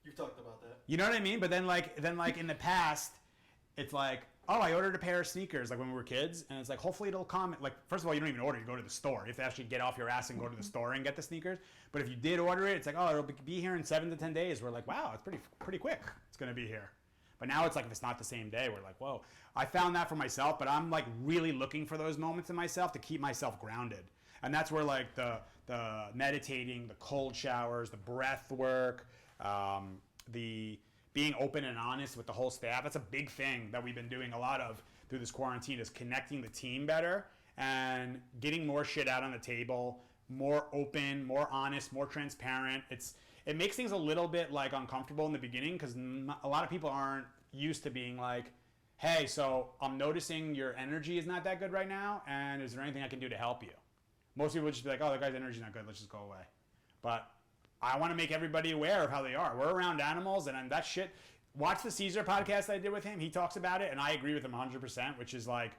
You've talked about that. You know what I mean? But then like in the past, it's like, oh, I ordered a pair of sneakers like when we were kids, and it's like hopefully it'll come. Like first of all, you don't even order; you go to the store. You have to actually get off your ass and go to the store and get the sneakers. But if you did order it, it's like, oh, it'll be here in 7 to 10 days. We're like, wow, it's pretty quick. It's gonna be here. But now it's like if it's not the same day, we're like, whoa. I found that for myself, but I'm like really looking for those moments in myself to keep myself grounded. And that's where like the meditating, the cold showers, the breath work, the being open and honest with the whole staff. That's a big thing that we've been doing a lot of through this quarantine is connecting the team better and getting more shit out on the table, more open, more honest, more transparent. It makes things a little bit like uncomfortable in the beginning because a lot of people aren't used to being like, hey, so I'm noticing your energy is not that good right now, and is there anything I can do to help you? Most people would just be like, oh, that guy's energy's not good, let's just go away. But I want to make everybody aware of how they are. We're around animals, and that shit. Watch the Caesar podcast I did with him. He talks about it, and I agree with him 100%, which is like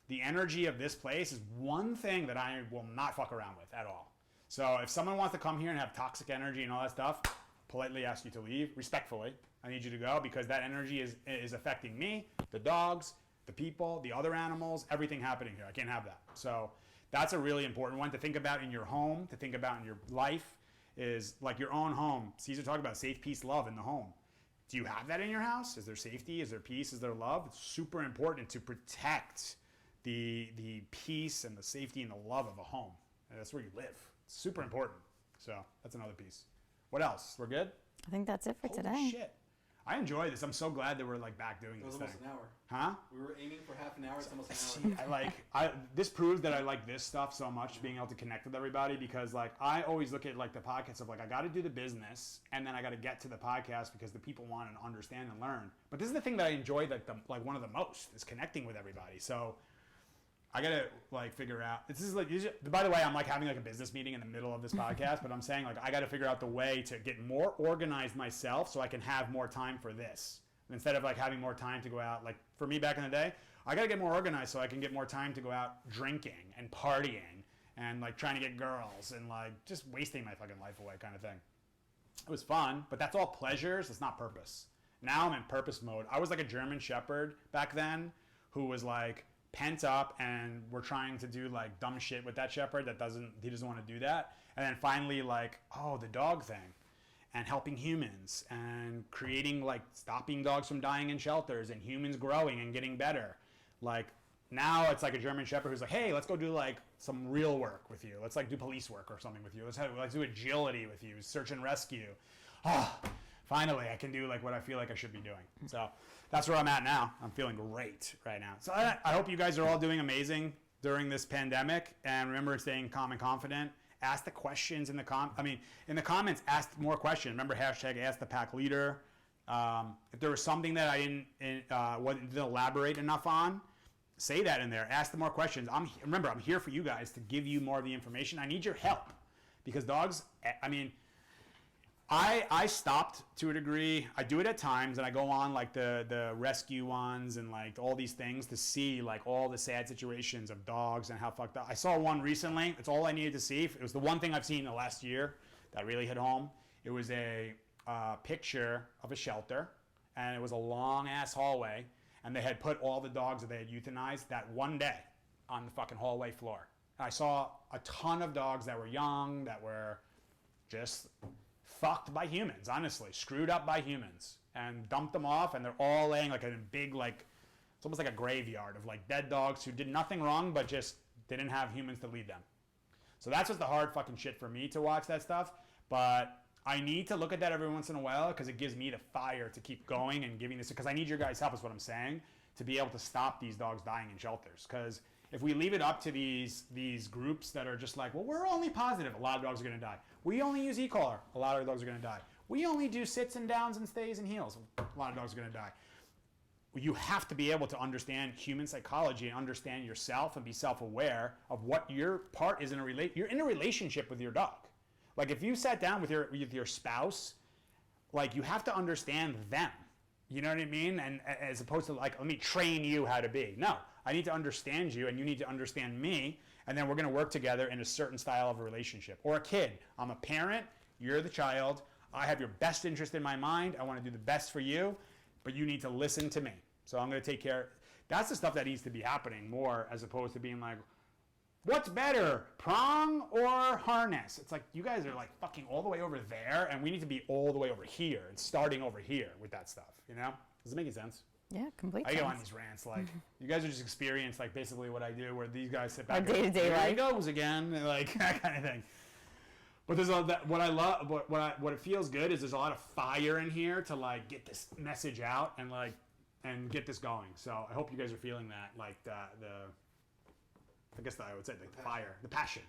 the energy of this place is one thing that I will not fuck around with at all. So if someone wants to come here and have toxic energy and all that stuff, politely ask you to leave, respectfully. I need you to go because that energy is affecting me, the dogs, the people, the other animals, everything happening here. I can't have that. So that's a really important one to think about in your home, to think about in your life, is like your own home. Caesar talked about safe, peace, love in the home. Do you have that in your house? Is there safety? Is there peace? Is there love? It's super important to protect the peace and the safety and the love of a home. And that's where you live. It's super important. So that's another piece. What else? We're good? I think that's it for Holy today. Shit. I enjoy this. I'm so glad that we're like back doing this thing. It was almost an hour. Huh? We were aiming for half an hour. It's almost an See, hour. this proves that I like this stuff so much, being able to connect with everybody, because like I always look at like the podcast of like I got to do the business and then I got to get to the podcast because the people want to understand and learn. But this is the thing that I enjoy like one of the most is connecting with everybody. So I gotta like figure out. By the way, I'm like having like a business meeting in the middle of this podcast, but I'm saying like I gotta figure out the way to get more organized myself so I can have more time for this. Instead of like having more time to go out, like for me back in the day, I gotta get more organized so I can get more time to go out drinking and partying and like trying to get girls and like just wasting my fucking life away kind of thing. It was fun, but that's all pleasures. It's not purpose. Now I'm in purpose mode. I was like a German Shepherd back then who was like pent up, and we're trying to do like dumb shit with that shepherd he doesn't want to do that. And then finally like, oh, the dog thing and helping humans and creating like stopping dogs from dying in shelters and humans growing and getting better. Like now it's like a German Shepherd who's like, hey, let's go do like some real work with you. Let's like do police work or something with you. Let's do agility with you, search and rescue. Oh, finally I can do like what I feel like I should be doing. So that's where I'm at now. I'm feeling great right now. So I hope you guys are all doing amazing during this pandemic. And remember, staying calm and confident. Ask the questions in the comments. Ask more questions. Remember, hashtag Ask the Pack Leader. If there was something that I didn't elaborate enough on, say that in there. Ask the more questions. Remember, I'm here for you guys to give you more of the information. I need your help because dogs. I stopped to a degree. I do it at times, and I go on like the rescue ones and like all these things to see like all the sad situations of dogs and how fucked up. I saw one recently. It's all I needed to see. It was the one thing I've seen in the last year that really hit home. It was a picture of a shelter, and it was a long ass hallway, and they had put all the dogs that they had euthanized that one day on the fucking hallway floor. And I saw a ton of dogs that were young, that were just fucked by humans, honestly, screwed up by humans, and dumped them off, and they're all laying like in a big, like, it's almost like a graveyard of like dead dogs who did nothing wrong but just didn't have humans to lead them. So that's just the hard fucking shit for me to watch that stuff, but I need to look at that every once in a while because it gives me the fire to keep going and giving this, because I need your guys' help is what I'm saying, to be able to stop these dogs dying in shelters. Because if we leave it up to these groups that are just like, well, we're only positive, a lot of dogs are going to die. We only use e-collar, a lot of dogs are going to die. We only do sits and downs and stays and heels. A lot of dogs are going to die. You have to be able to understand human psychology and understand yourself and be self-aware of what your part is in you're in a relationship with your dog. Like if you sat down with your spouse, like you have to understand them. You know what I mean? And as opposed to like, let me train you how to be. No, I need to understand you and you need to understand me. And then we're going to work together in a certain style of a relationship. Or a kid. I'm a parent. You're the child. I have your best interest in my mind. I want to do the best for you, but you need to listen to me. So I'm going to take care. That's the stuff that needs to be happening more as opposed to being like, what's better, prong or harness? It's like, you guys are like fucking all the way over there, and we need to be all the way over here and starting over here with that stuff, you know? Does it make any sense? Yeah, completely. I go on these rants, like, you guys are just experienced, like, basically what I do, where these guys sit back Our day-to-day life. Here he goes again, like, that kind of thing. But there's a lot that, what I love, what it feels good is there's a lot of fire in here to, like, get this message out and, like, and get this going. So I hope you guys are feeling that, like, I guess I would say the fire, the passion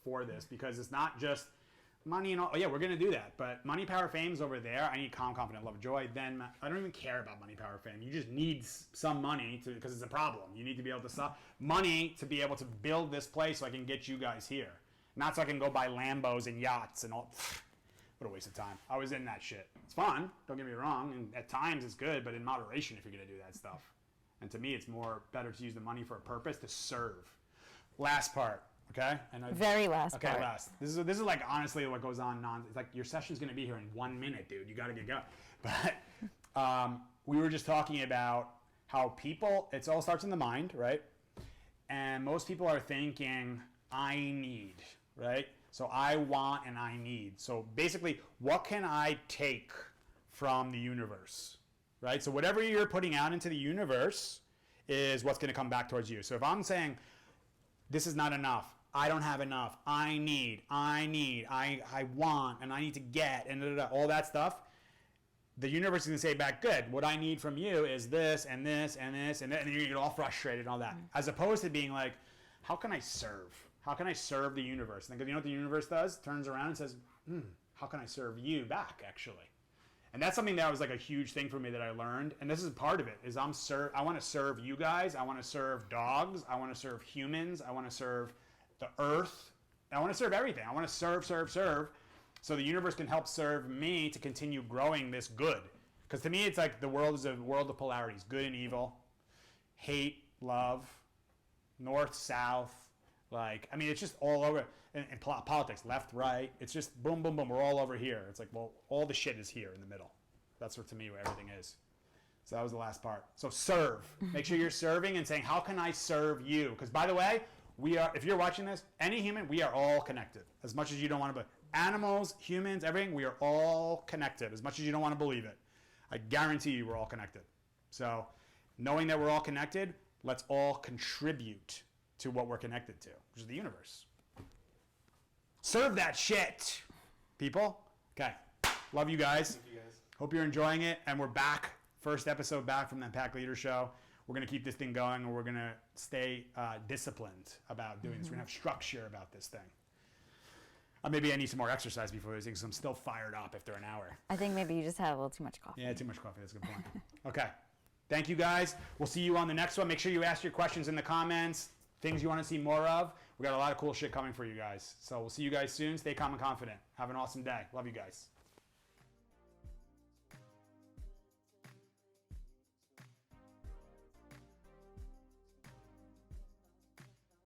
for this, because it's not just money and all. Oh, yeah, we're going to do that. But money, power, fame's over there. I need calm, confident, love, joy. Then I don't even care about money, power, fame. You just need some money because it's a problem. You need to be able to stop money to be able to build this place so I can get you guys here. Not so I can go buy Lambos and yachts and all. What a waste of time. I was in that shit. It's fun. Don't get me wrong. And at times it's good, but in moderation if you're going to do that stuff. And to me, it's more better to use the money for a purpose, to serve. Last part, okay? Very last part. Okay, last. This is like honestly what goes on. It's like your session's going to be here in 1 minute, dude. You got to get going. But we were just talking about how people, it all starts in the mind, right? And most people are thinking, I need, right? So I want and I need. So basically, what can I take from the universe, right? So whatever you're putting out into the universe is what's going to come back towards you. So if I'm saying, this is not enough, I don't have enough, I want, and I need to get, and all that stuff, the universe is going to say back, good, what I need from you is this, and this, and this, and that, and you get all frustrated and all that. As opposed to being like, how can I serve? How can I serve the universe? And because you know what the universe does? Turns around and says, how can I serve you back, actually? And that's something that was like a huge thing for me that I learned. And this is part of it, is I want to serve you guys. I want to serve dogs. I want to serve humans. I want to serve the earth. I want to serve everything. I want to serve. So the universe can help serve me to continue growing this good. Because to me, it's like the world is a world of polarities, good and evil, hate, love, north, south. Like, I mean, it's just all over. In politics, left, right, it's just boom, boom, boom. We're all over here. It's like, well, all the shit is here in the middle. That's what, to me, what everything is. So that was the last part. So serve. Make sure you're serving and saying, how can I serve you? Because, by the way, if you're watching this, any human, we are all connected. As much as you don't want to believe. Animals, humans, everything, we are all connected. As much as you don't want to believe it. I guarantee you we're all connected. So knowing that we're all connected, let's all contribute to what we're connected to, which is the universe. Serve that shit, people. Okay. Love you guys. Thank you guys. Hope you're enjoying it. And we're back. First episode back from the Pack Leader Show. We're going to keep this thing going, and we're going to stay disciplined about doing this. We're going to have structure about this thing. Maybe I need some more exercise before this thing, because I'm still fired up after an hour. I think maybe you just had a little too much coffee. Yeah, too much coffee. That's a good point. Okay. Thank you, guys. We'll see you on the next one. Make sure you ask your questions in the comments. Things you want to see more of. We got a lot of cool shit coming for you guys. So we'll see you guys soon. Stay calm and confident. Have an awesome day. Love you guys.